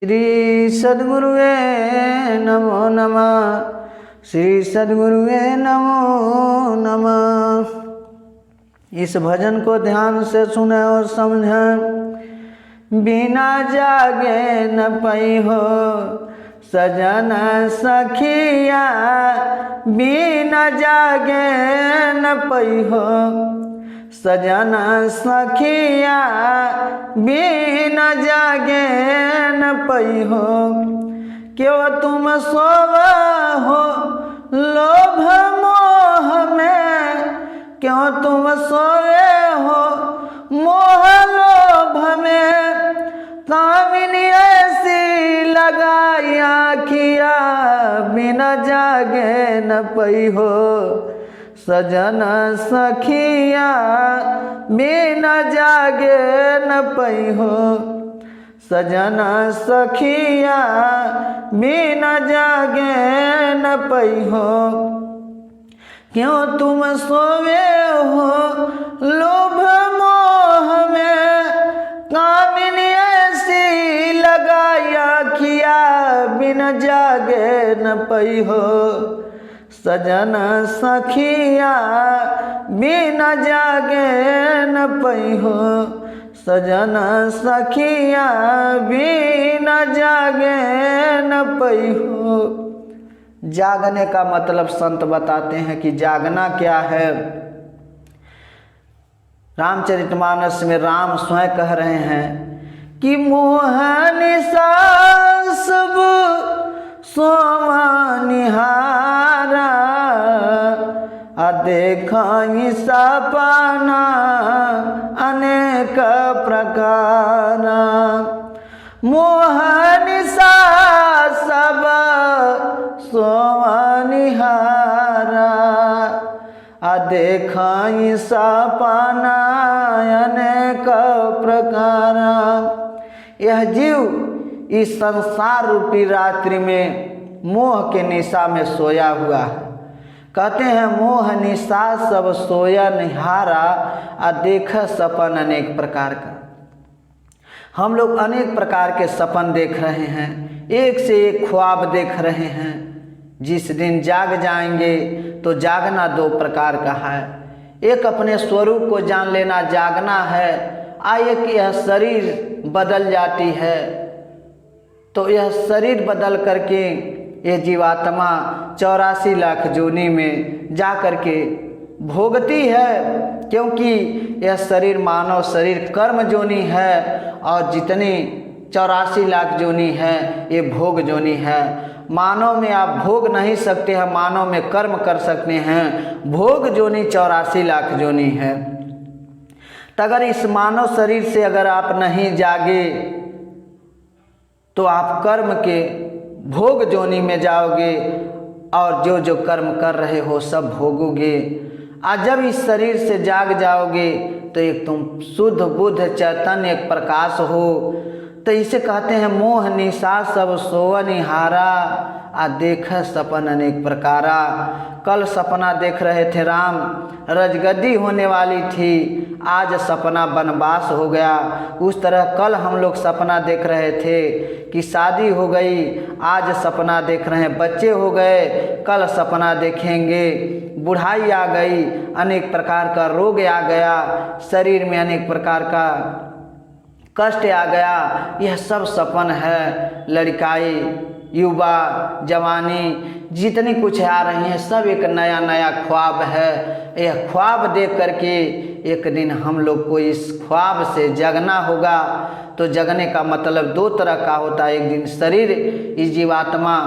श्री सद्गुरुवे नमो नमः। श्री सद्गुरुवे नमो नमः। इस भजन को ध्यान से सुने और समझें। बिना जागे न पई हो सजन सखिया, बिना जागे न पई हो सजन सखिया, बिना जागे न पई हो। क्यों तुम सोवा हो लोभ मोह में, क्यों तुम सोए हो मोह लोभ में। कामिनी ऐसी लगाई आखिया, बिना जागे न पई हो सजन सखिया, बिना जागे न पई हो सजन सखिया, बिना जागे न पई हो। क्यों तुम सोवे हो लोभ मोह में, कामिनी ऐसी लगाई आखिया, बिना जागे न पई हो सजन सखिया, बिना जागे न पई हो सजन सखिया, बिना जागे न पई हो। जागने का मतलब संत बताते हैं कि जागना क्या है। रामचरितमानस में राम स्वयं कह रहे हैं कि मोह निशा सब सोमा निहारा, देखाई सपना अनेक प्रकार। मोह निशा सब सोमा निहारा, देखाई सपना अनेक प्रकार। यह जीव इस संसार रूपी रात्रि में मोह के निशा में सोया हुआ है। कहते हैं मोह निशा सब सोया निहारा, देख सपन अनेक प्रकार का। हम लोग अनेक प्रकार के सपन देख रहे हैं, एक से एक ख्वाब देख रहे हैं। जिस दिन जाग जाएंगे तो जागना दो प्रकार का है। एक अपने स्वरूप को जान लेना जागना है, एक यह शरीर बदल जाती है तो यह शरीर बदल करके ये जीवात्मा 84 लाख जोनी में जा कर के भोगती है। क्योंकि यह शरीर मानव शरीर कर्म जोनी है और जितनी 84 लाख जोनी है ये भोग जोनी है। मानव में आप भोग नहीं सकते हैं, मानव में कर्म कर सकते हैं। भोग जोनी 84 लाख जोनी है। तो अगर इस मानव शरीर से अगर आप नहीं जागे तो आप कर्म के भोग जोनी में जाओगे और जो जो कर्म कर रहे हो सब भोगोगे। आज जब इस शरीर से जाग जाओगे तो एक तुम शुद्ध बुद्ध चैतन्य एक प्रकाश हो। तो इसे कहते हैं मोह निशा सब सोवा निहारा, देख सपन अनेक प्रकारा। कल सपना देख रहे थे राम, रजगद्दी होने वाली थी, आज सपना वनवास हो गया। उस तरह कल हम लोग सपना देख रहे थे कि शादी हो गई, आज सपना देख रहे हैं बच्चे हो गए, कल सपना देखेंगे बुढ़ाई आ गई, अनेक प्रकार का रोग आ गया, शरीर में अनेक प्रकार का कष्ट आ गया। यह सब सपन है। लड़काई, युवा, जवानी जितनी कुछ आ रही हैं सब एक नया नया ख्वाब है। यह ख्वाब देख करके एक दिन हम लोग को इस ख्वाब से जगना होगा। तो जगने का मतलब दो तरह का होता है। एक दिन शरीर, इस जीवात्मा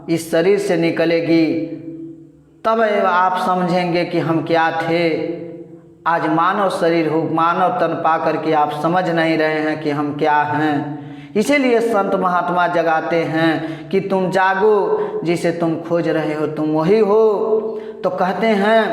इस शरीर से निकलेगी, तब आप समझेंगे कि हम क्या थे। आज मानव शरीर हो, मानव तन पा करके आप समझ नहीं रहे हैं कि हम क्या हैं। इसीलिए संत महात्मा जगाते हैं कि तुम जागो, जिसे तुम खोज रहे हो तुम वही हो। तो कहते हैं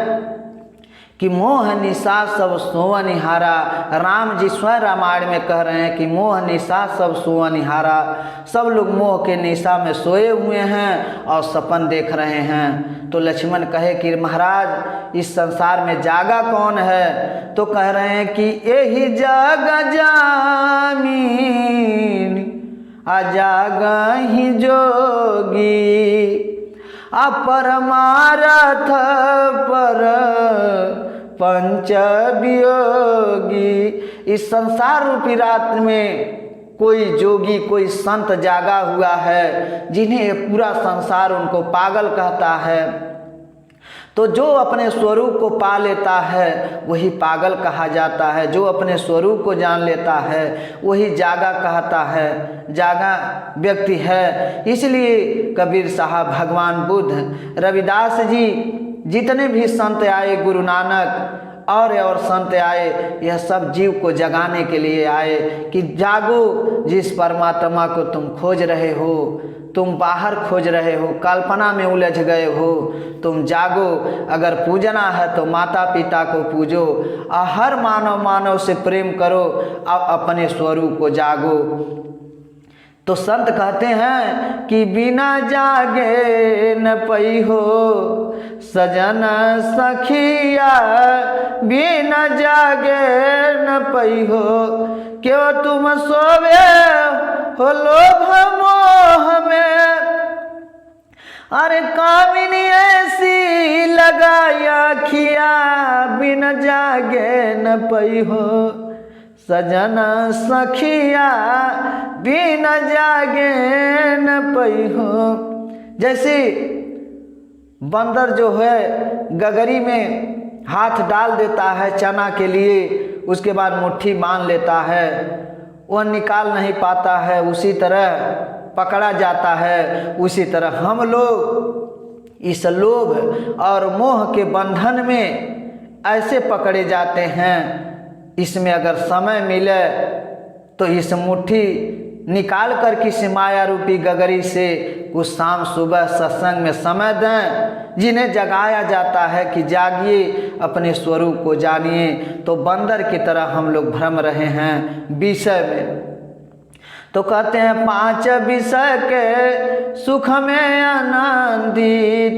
कि मोह निशा सब सोवा निहारा। राम जी स्वयं रामायण में कह रहे हैं कि मोह निशा सब सोवा निहारा। सब लोग मोह के निशा में सोए हुए हैं और सपन देख रहे हैं। तो लक्ष्मण कहे कि महाराज इस संसार में जागा कौन है? तो कह रहे हैं कि यही जाग जामीन अजागहि जोगी, अपरमारथ पर पंच वियोगी। इस संसार रूपी रात में कोई जोगी, कोई संत जागा हुआ है जिन्हें पूरा संसार उनको पागल कहता है। तो जो अपने स्वरूप को पा लेता है वही पागल कहा जाता है, जो अपने स्वरूप को जान लेता है वही जागा कहता है, जागा व्यक्ति है। इसलिए कबीर साहब, भगवान बुद्ध, रविदास जी, जितने भी संत आए, गुरु नानक और संत आए, यह सब जीव को जगाने के लिए आए कि जागो, जिस परमात्मा को तुम खोज रहे हो, तुम बाहर खोज रहे हो, कल्पना में उलझ गए हो, तुम जागो। अगर पूजना है तो माता पिता को पूजो, हर मानव से प्रेम करो, अब अपने स्वरूप को जागो। तो संत कहते हैं कि बिना जागे न पई हो सजन सखिया, बिना जागे न पई हो, क्यों तुम सोवे हो लोभ मोह में, अरे कामिनी ऐसी लगाया खिया, बिना जागे न पई हो सजन सखिया, बिना जागे न पई हो। जैसे बंदर जो है गगरी में हाथ डाल देता है चना के लिए, उसके बाद मुट्ठी बांध लेता है, वह निकाल नहीं पाता है, उसी तरह पकड़ा जाता है। उसी तरह हम लोग इस लोभ और मोह के बंधन में ऐसे पकड़े जाते हैं। इसमें अगर समय मिले तो इस मुट्ठी निकाल कर किसी माया रूपी गगरी से कुछ शाम सुबह सत्संग में समय दें, जिन्हें जगाया जाता है कि जागिए, अपने स्वरूप को जानिए। तो बंदर की तरह हम लोग भ्रम रहे हैं विषय में। तो कहते हैं 5 विषय के सुख में आनंदित,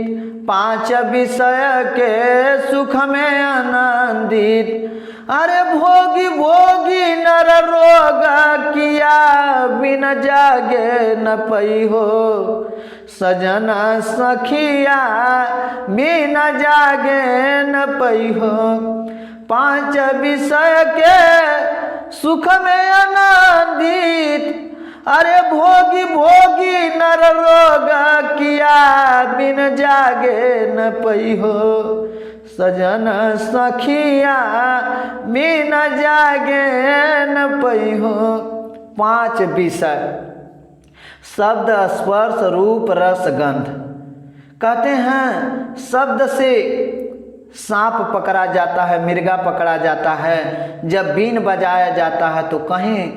5 विषय के सुख में आनंदित, अरे भोगी भोगी नर रोग किया, बिन जागे न पई हो सजन सखिया, बिन जागे न पई हो। 5 विषय के सुख में आनंदित, अरे भोगी भोगी नर रोग किया, बिन जागे न पई हो सजन सखिया, बिन जागे न पई हो। 5 विषय, शब्द स्पर्श रूप रस गंध। कहते हैं शब्द से सांप पकड़ा जाता है, मिर्गा पकड़ा जाता है। जब बीन बजाया जाता है तो कहीं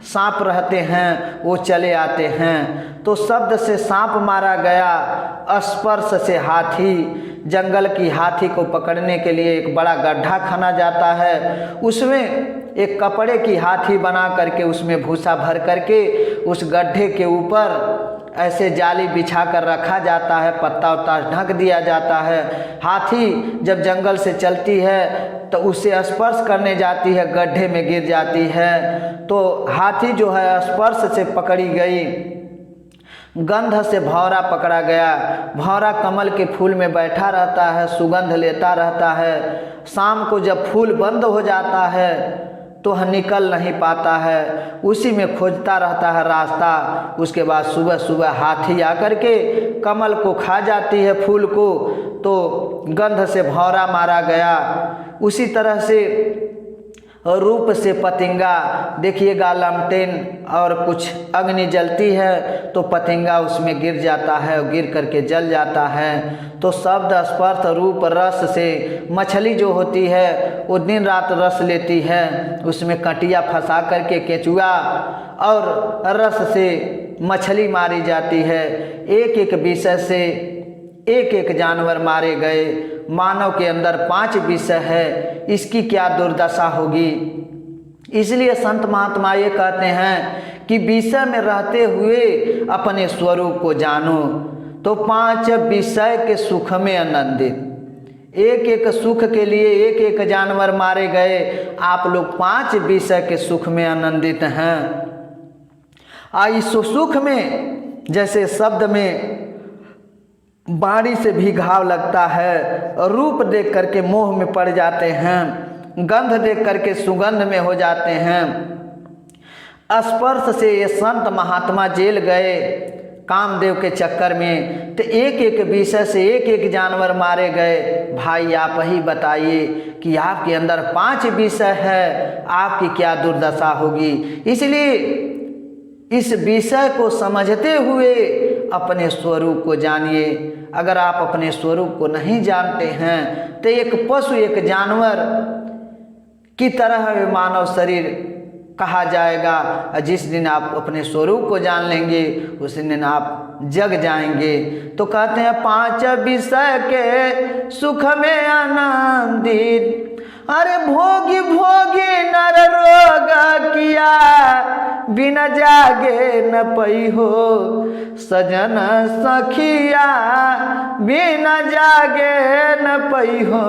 सांप रहते हैं, वो चले आते हैं। तो शब्द से सांप मारा गया, स्पर्श से हाथी, जंगल की हाथी को पकड़ने के लिए एक बड़ा गड्ढा खना जाता है, उसमें एक कपड़े की हाथी बना करके उसमें भूसा भर करके उस गड्ढे के ऊपर ऐसे जाली बिछा कर रखा जाता है, पत्ता उत्ता ढक दिया जाता है। हाथी जब जंगल से चलती है तो उसे स्पर्श करने जाती है, गड्ढे में गिर जाती है। तो हाथी जो है स्पर्श से पकड़ी गई, गंध से भौरा पकड़ा गया। भौरा कमल के फूल में बैठा रहता है, सुगंध लेता रहता है। शाम को जब फूल बंद हो जाता है तो निकल नहीं पाता है, उसी में खोजता रहता है रास्ता। उसके बाद सुबह सुबह हाथी आकर के कमल को खा जाती है, फूल को, तो गंध से भौरा मारा गया। उसी तरह से रूप से पतंगा, देखिएगा लमटेन और कुछ अग्नि जलती है तो पतंगा उसमें गिर जाता है और गिर करके जल जाता है। तो शब्द स्पर्श रूप रस से मछली जो होती है वो दिन रात रस लेती है, उसमें कटिया फंसा करके केचुआ और रस से मछली मारी जाती है। एक एक विषय से एक एक जानवर मारे गए। मानव के अंदर 5 विषय है, इसकी क्या दुर्दशा होगी। इसलिए संत महात्मा ये कहते हैं कि विषय में रहते हुए अपने स्वरूप को जानो। तो 5 विषय के सुख में आनंदित, एक एक सुख के लिए एक एक जानवर मारे गए, आप लोग 5 विषय के सुख में आनंदित हैं। इस सुख में जैसे शब्द में बाणी से भी घाव लगता है, रूप देख करके मोह में पड़ जाते हैं, गंध देख करके सुगंध में हो जाते हैं। स्पर्श से ये संत महात्मा जेल गए कामदेव के चक्कर में, तो एक एक विषय से एक एक जानवर मारे गए। भाई आप ही बताइए कि आपके अंदर 5 विषय है, आपकी क्या दुर्दशा होगी। इसलिए इस विषय को समझते हुए अपने स्वरूप को जानिए। अगर आप अपने स्वरूप को नहीं जानते हैं तो एक पशु एक जानवर की तरह मानव शरीर कहा जाएगा। जिस दिन आप अपने स्वरूप को जान लेंगे उस दिन आप जग जाएंगे। तो कहते हैं 5 विषय के सुख में आनंदित, अरे भोगी भोगी नर रोग किया, बिना जागे न पई हो सजन सखिया, बिना जागे न पई हो।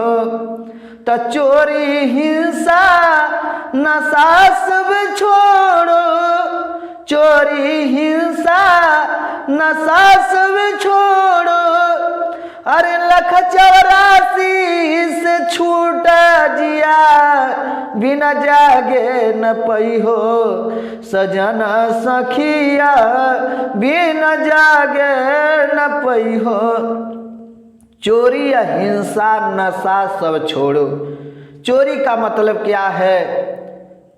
तो चोरी हिंसा नशा सब छोड़ो, चोरी हिंसा नशा सब छोड़ो, अरे 184 से छूटा जिया, बिना जागे न पई हो सजन सखिया, बिना जागे न पई हो। चोरी या हिंसा नशा सब छोड़ो। चोरी का मतलब क्या है?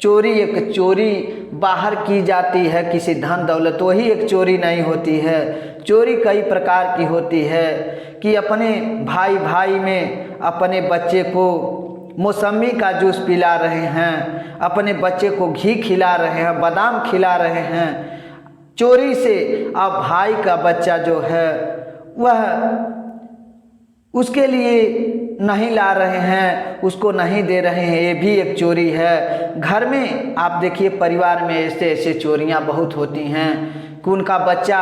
चोरी एक चोरी बाहर की जाती है किसी धन दौलत, वही एक चोरी नहीं होती है। चोरी कई प्रकार की होती है कि अपने भाई भाई में अपने बच्चे को मौसमी का जूस पिला रहे हैं, अपने बच्चे को घी खिला रहे हैं, बादाम खिला रहे हैं। चोरी से अब भाई का बच्चा जो है वह उसके लिए नहीं ला रहे हैं, उसको नहीं दे रहे हैं, ये भी एक चोरी है। घर में आप देखिए परिवार में ऐसे ऐसे चोरियां बहुत होती हैं कि उनका बच्चा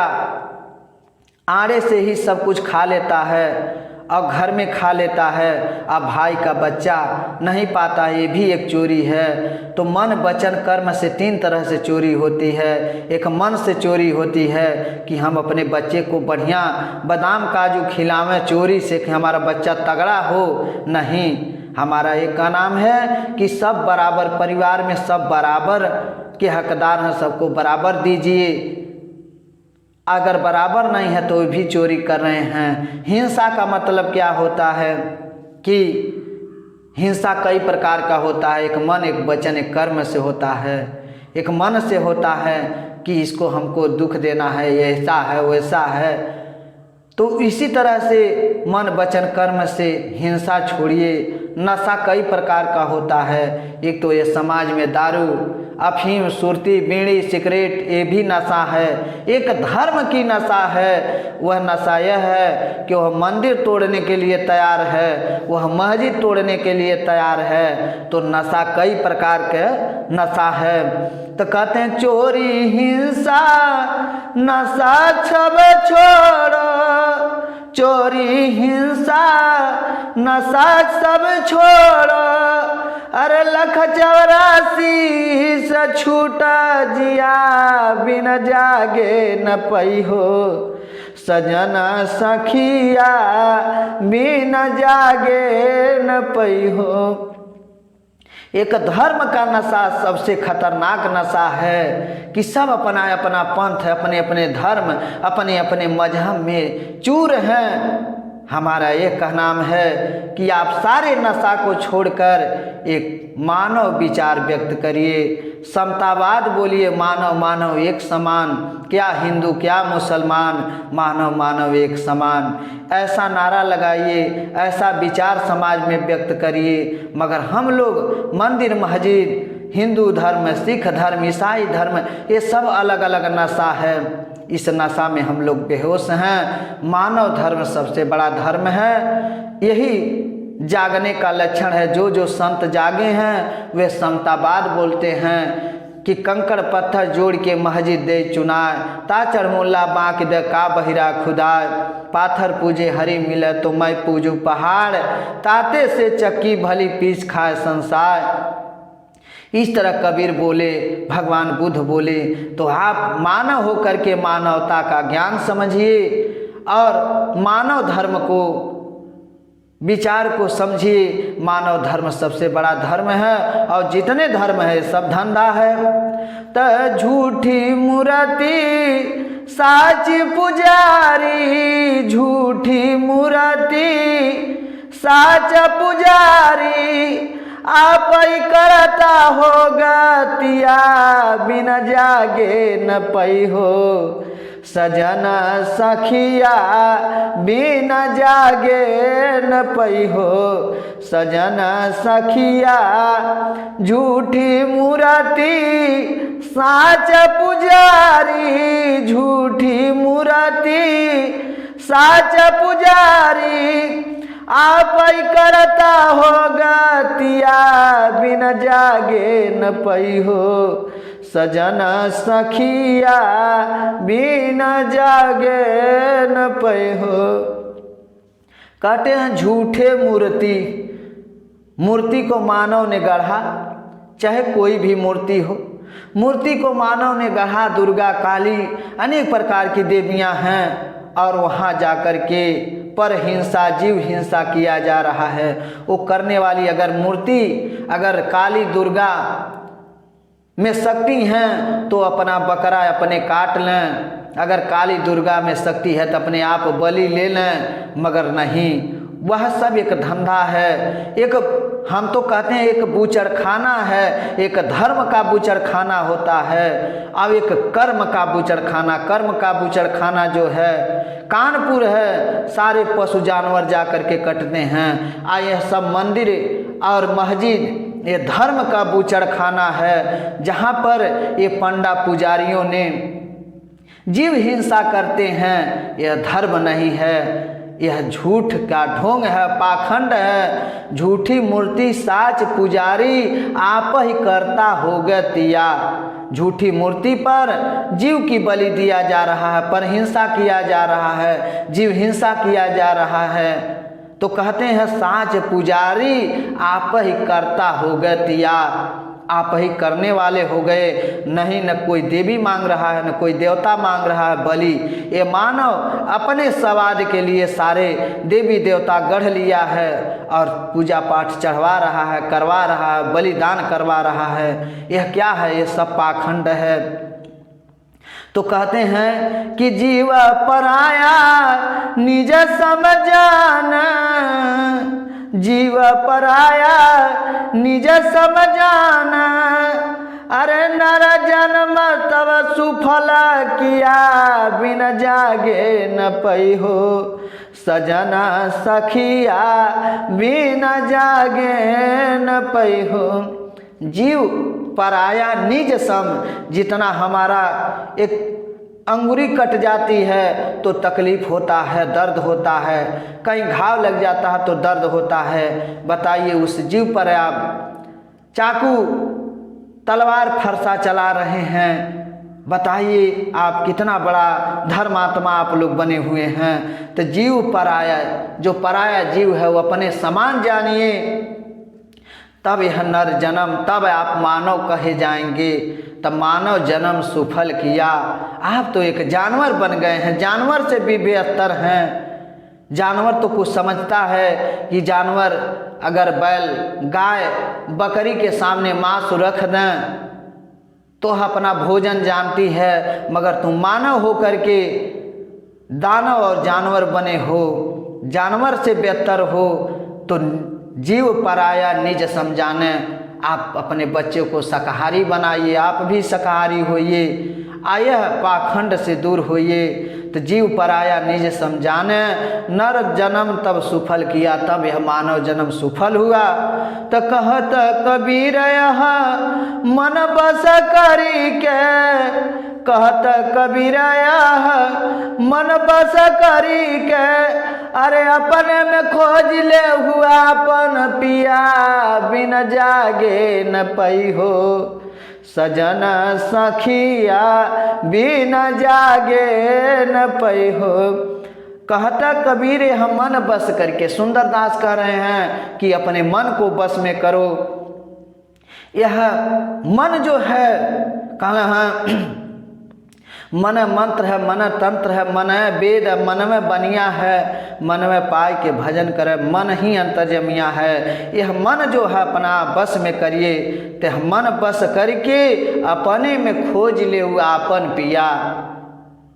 आड़े से ही सब कुछ खा लेता है और घर में खा लेता है, अब भाई का बच्चा नहीं पाता, ये भी एक चोरी है। तो मन वचन कर्म से 3 तरह से चोरी होती है। एक मन से चोरी होती है कि हम अपने बच्चे को बढ़िया बादाम काजू खिलावें चोरी से कि हमारा बच्चा तगड़ा हो। नहीं, हमारा एक का नाम है कि सब बराबर, परिवार में सब बराबर के हकदार हैं, सबको बराबर दीजिए। अगर बराबर नहीं है तो भी चोरी कर रहे हैं। हिंसा का मतलब क्या होता है कि हिंसा कई प्रकार का होता है। एक मन, एक वचन, एक कर्म से होता है। एक मन से होता है कि इसको हमको दुख देना है, ये ऐसा है वैसा है। तो इसी तरह से मन वचन कर्म से हिंसा छोड़िए। नशा कई प्रकार का होता है। एक तो ये समाज में दारू, अफीम, सुरती, बीड़ी, सिगरेट, ये भी नशा है। एक धर्म की नशा है, वह नशा यह है कि वह मंदिर तोड़ने के लिए तैयार है, वह मस्जिद तोड़ने के लिए तैयार है। तो नशा कई प्रकार के नशा है। तो कहते हैं चोरी हिंसा नशा सब छोड़ो, चोरी हिंसा नशा सब छोड़ो, अरे 184 से छूटा जिया, बिन जागे न पई हो सजन सखिया, बिन जागे न पई हो। एक धर्म का नशा सबसे खतरनाक नशा है कि सब अपना अपना पंथ, अपने अपने धर्म, अपने अपने मजहब में चूर हैं। हमारा एक का नाम है कि आप सारे नशा को छोड़कर एक मानव विचार व्यक्त करिए, समतावाद बोलिए, मानव मानव एक समान, क्या हिंदू क्या मुसलमान, मानव मानव एक समान, ऐसा नारा लगाइए, ऐसा विचार समाज में व्यक्त करिए। मगर हम लोग मंदिर मस्जिद, हिंदू धर्म, सिख धर्म, ईसाई धर्म, ये सब अलग अलग नशा है। इस नशा में हम लोग बेहोश हैं। मानव धर्म सबसे बड़ा धर्म है। यही जागने का लक्षण है। जो जो संत जागे हैं वे समतावाद बोलते हैं कि कंकड़ पत्थर जोड़ के मस्जिद दे चुनाए, ता चढ़मुल्ला बाँक दे का बहिरा खुदाए, पाथर पूजे हरी मिले तो मैं पूजू पहाड़, ताते से चक्की भली पीस खाए संसार। इस तरह कबीर बोले, भगवान बुद्ध बोले। तो आप मानव होकर के मानवता का ज्ञान समझिए और मानव धर्म को, विचार को समझिए। मानव धर्म सबसे बड़ा धर्म है और जितने धर्म है सब धंधा है। त झूठी मूर्ति साच पुजारी, झूठी मूर्ति साच पुजारी, आप ही करता होगा तिया, बिना जागे न पई हो सजन सखिया, बिना जागे न पई हो सजन सखिया। झूठी मूर्ति साच पुजारी, झूठी मूर्ति साच पुजारी, आप ही करता होगा तिया, बिना जागे न पई हो सजन सखिया, बिना जागे न पई हो। कहते हैं झूठे मूर्ति, मूर्ति को मानव ने गढ़ा, चाहे कोई भी मूर्ति हो, मूर्ति को मानव ने गढ़ा। दुर्गा, काली, अनेक प्रकार की देवियां हैं और वहाँ जाकर के पर हिंसा, जीव हिंसा किया जा रहा है। वो करने वाली अगर मूर्ति, अगर काली दुर्गा में शक्ति हैं तो अपना बकरा अपने काट लें, अगर काली दुर्गा में शक्ति है तो अपने आप बलि ले लें, मगर नहीं, वह सब एक धंधा है। एक, हम तो कहते हैं एक बूचड़खाना है, एक धर्म का बूचड़खाना होता है, अब एक कर्म का बूचड़खाना। कर्म का बूचड़खाना जो है कानपुर है, सारे पशु जानवर जा कर के कटते हैं। आए सब मंदिर और मस्जिद ये धर्म का बूचड़खाना है, जहाँ पर ये पंडा पुजारियों ने जीव हिंसा करते हैं। यह धर्म नहीं है, यह झूठ का ढोंग है, पाखंड है। झूठी मूर्ति साच पुजारी, आप ही करता होगा तिया। झूठी मूर्ति पर जीव की बलि दिया जा रहा है, पर हिंसा किया जा रहा है, जीव हिंसा किया जा रहा है। तो कहते हैं साच पुजारी, आप ही करता होगा तिया, आप ही करने वाले हो गए। नहीं, न कोई देवी मांग रहा है, न कोई देवता मांग रहा है बलि। ये मानव अपने स्वाद के लिए सारे देवी देवता गढ़ लिया है और पूजा पाठ चढ़वा रहा है, करवा रहा है, बलिदान करवा रहा है। यह क्या है? ये सब पाखंड है। तो कहते हैं कि जीव पराया निज समझाना, जीव पराया निज समझाना, अरे नर जन्म तब सुफल किया, बिन जागे न पई हो सजना सखिया, बिन जागे न पई हो। जीव पराया निज सम, जितना हमारा एक अंगुरी कट जाती है तो तकलीफ होता है, दर्द होता है, कहीं घाव लग जाता है तो दर्द होता है। बताइए उस जीव पर आप चाकू तलवार फरसा चला रहे हैं, बताइए आप कितना बड़ा धर्मात्मा आप लोग बने हुए हैं। तो जीव पराया, जो पराया जीव है वो अपने समान जानिए, तब यह नर जन्म, तब आप मानव कहे जाएंगे। तब मानव जन्म सुफल किया। आप तो एक जानवर बन गए हैं, जानवर से भी बेहतर हैं। जानवर तो कुछ समझता है कि जानवर अगर बैल, गाय, बकरी के सामने मांस रख दें तो अपना भोजन जानती है, मगर तुम मानव हो करके दानव और जानवर बने हो, जानवर से बेहतर हो। तो जीव पराया निज समझाने, आप अपने बच्चे को शाकाहारी बनाइए, आप भी शाकाहारी होइए, आय पाखंड से दूर होइए। तो जीव पराया निज समझाने, नर जन्म तब सुफल किया, तब यह मानव जन्म सुफल हुआ। तो कहत कबीर यह मन बस करी के, कहत कबीर यह मन बस करी के, अरे अपने में खोज ले हुआ अपन पिया, बिन जागे न पई हो सजन सखिया, बिन जागे न पई हो। कहता कबीर हम मन बस करके, सुंदरदास कह रहे हैं कि अपने मन को बस में करो। यह मन जो है कहना है मन मंत्र है, मन तंत्र है, मन वेद है, मन में बनिया है, मन में पाय के भजन करे, मन ही अंतर्जमिया है। यह मन जो है अपना बस में करिए, ते मन बस करके अपने में खोज ले हुआ आपन पिया।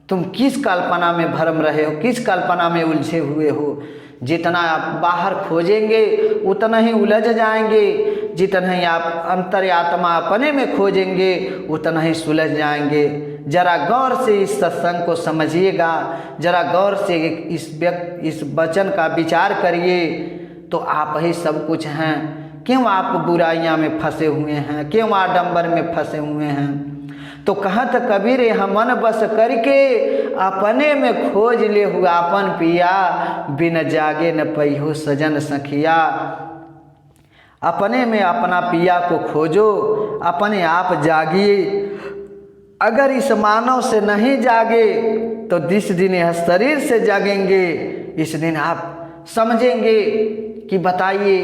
तुम किस कल्पना में भरम रहे हो, किस कल्पना में उलझे हुए हो। जितना आप बाहर खोजेंगे उतना ही उलझ जाएंगे, जितना ही आप अंतर्यात्मा अपने में खोजेंगे उतना ही सुलझ जाएंगे। जरा गौर से इस सत्संग को समझिएगा, जरा गौर से इस वचन का विचार करिए, तो आप ही सब कुछ हैं। क्यों आप बुराइयां में फंसे हुए हैं, क्यों आडंबर में फंसे हुए हैं। तो कहत कबीर यह मन बस करके अपने में खोज ले हुआ अपन पिया, बिन जागे न पैहो सजन सखिया। अपने में अपना पिया को खोजो, अपने आप जागिए। अगर इस मानव से नहीं जागे तो जिस दिन यह शरीर से जागेंगे, इस दिन आप समझेंगे कि बताइए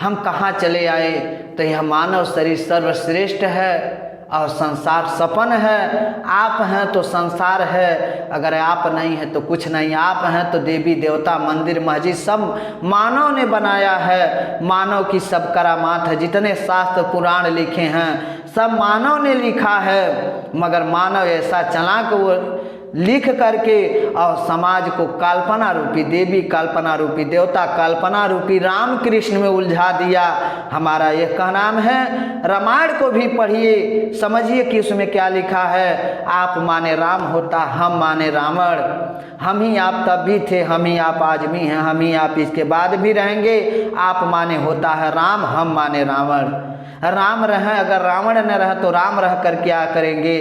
हम कहाँ चले आए। तो यह मानव शरीर सर्वश्रेष्ठ है और संसार सपन है। आप हैं तो संसार है, अगर आप नहीं हैं तो कुछ नहीं। आप हैं तो देवी देवता मंदिर मस्जिद सब मानव ने बनाया है। मानव की सब करामात है, जितने शास्त्र पुराण लिखे हैं सब मानव ने लिखा है। मगर मानव ऐसा चालाक वो लिख करके और समाज को कल्पना रूपी देवी, कल्पना रूपी देवता, कल्पना रूपी राम कृष्ण में उलझा दिया। हमारा यह कहना है, रामायण को भी पढ़िए, समझिए कि उसमें क्या लिखा है। आप माने राम होता, हम माने रावण। हम ही आप तब भी थे, हम ही आप आज भी हैं, हम ही आप इसके बाद भी रहेंगे। आप माने होता है राम, हम माने रावण। राम रहे अगर रावण न रहे तो राम रह कर क्या करेंगे।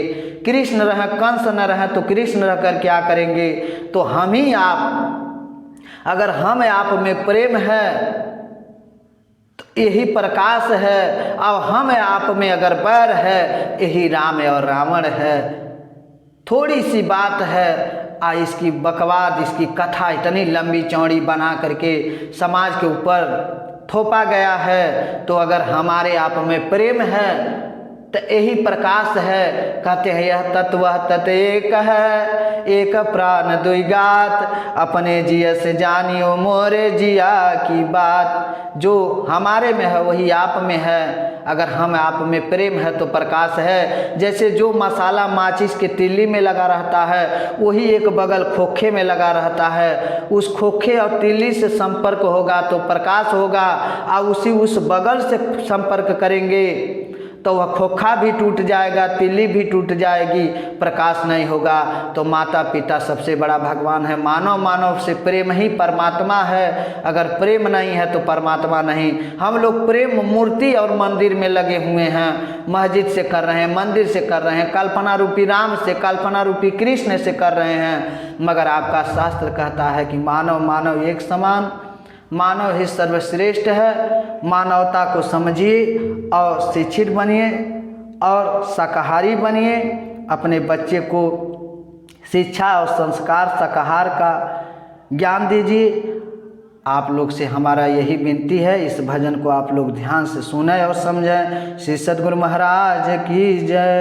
कृष्ण रहे कंस न रहे तो कृष्ण रह कर क्या करेंगे। तो हम ही आप, अगर हम आप में प्रेम है तो यही प्रकाश है, और हम आप में अगर बैर है यही राम और रावण है। थोड़ी सी बात है, इसकी बकवाद, इसकी कथा इतनी लंबी चौड़ी बना करके समाज के ऊपर थोपा गया है। तो अगर हमारे आप में प्रेम है तो यही प्रकाश है। कहते हैं यह तत्व तत् एक है, एक प्राण दुई गात, अपने जिया से जानियो मोरे जिया की बात। जो हमारे में है वही आप में है। अगर हम आप में प्रेम है तो प्रकाश है। जैसे जो मसाला माचिस के तिल्ली में लगा रहता है वही एक बगल खोखे में लगा रहता है। उस खोखे और तिल्ली से संपर्क होगा तो प्रकाश होगा, और उस बगल से संपर्क करेंगे तो वह खोखा भी टूट जाएगा, तिल्ली भी टूट जाएगी, प्रकाश नहीं होगा। तो माता पिता सबसे बड़ा भगवान है। मानव से प्रेम ही परमात्मा है। अगर प्रेम नहीं है तो परमात्मा नहीं। हम लोग प्रेम मूर्ति और मंदिर में लगे हुए हैं, मस्जिद से कर रहे हैं, मंदिर से कर रहे हैं, कल्पना रूपी राम से, कल्पना रूपी कृष्ण से कर रहे हैं। मगर आपका शास्त्र कहता है कि मानव एक समान, मानव ही सर्वश्रेष्ठ है। मानवता को समझिए और शिक्षित बनिए और शाकाहारी बनिए। अपने बच्चे को शिक्षा और संस्कार शाकाहार का ज्ञान दीजिए। आप लोग से हमारा यही विनती है, इस भजन को आप लोग ध्यान से सुने और समझें। श्री सद्गुरु महाराज की जय।